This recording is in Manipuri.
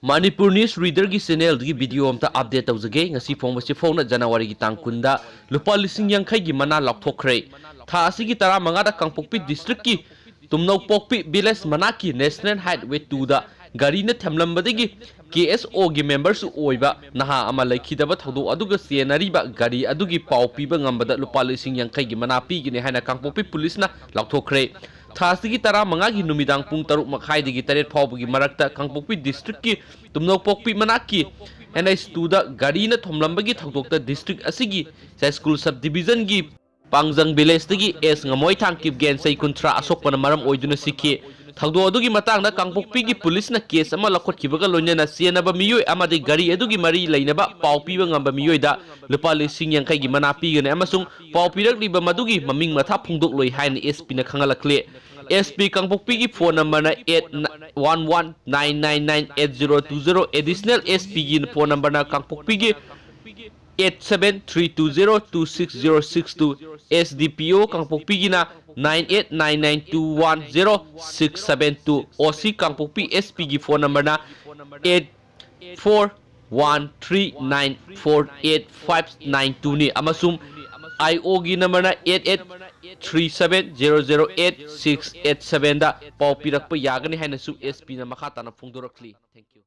Manipuri News Reader की channel की वीडियो अमता अपडेट तौजगे ngasi फोंबसे फोन जनवरी की तांग कुंदा लुपा लिसिंग यांखै की मना लाउथोखरे था असी की तरा मंगा दा कांगपोकपी डिस्ट्रिक्ट की तुमनौपोकपी विलेज मना की नेशनल हाईवे 2 दा गाड़ी ने थमलंबदगी KSO की मेंबर्स ओइबा नहा अमा लैखिदबा थौदो अदुगा सेनरीबा गाड़ी अदुगी पाव पीबा ngambada लुपा लिसिंग यांखै की मना पीगिने हाइना कांगपोकपी पुलिस ना लाउथोखरे थासी तरा मंगा की नुमिदांग पुंग तरुक मखाइदगी तरेट फाउबगी मरक्ता कांगपोकपी डिस्ट्रिक्ट की तुमनौपोकपी मनाक की NH2 दा गाड़ी न थोमलंबगी थौदोकता डिस्ट्रिक्ट असिगी स्कूल सब डिवीजन की पांगजंग विलेज तगी एस ngमोय थांगकिब गेन सै कुंत्रा असोकपन मरम ओइदुना सिखि थौदो अदुगी मतांगदा कांगपोकपी की पुलिस न केस अमा लखोटखिबगा लोइनना सेनबा मियोय अमादि गाड़ी अदुगी मरी लैनबा पाव पीबा ngamba मियोयदा लुपा लिसिंग यांखै की मना पीगने अमसुंग पाव पीरकलिबा मदुगी ममिंग मथा फुंगदोक लोइ हाइन SP न खंगलखले SP Kangpokpi की फोन नंबर 8119998020 एडिशनल SP की फोन नंबर ना Kangpokpi की 8732026062 SDPO Kangpokpi की ना 9899210672 OC Kangpokpi SP की फोन नंबर ना 8413948592 ने अमसुम IO की नंबर ना 8837008687 दा पाव पिरक्प यागनी हाइनसु SP ना मखा ताना फोंदोरखली। Thank you.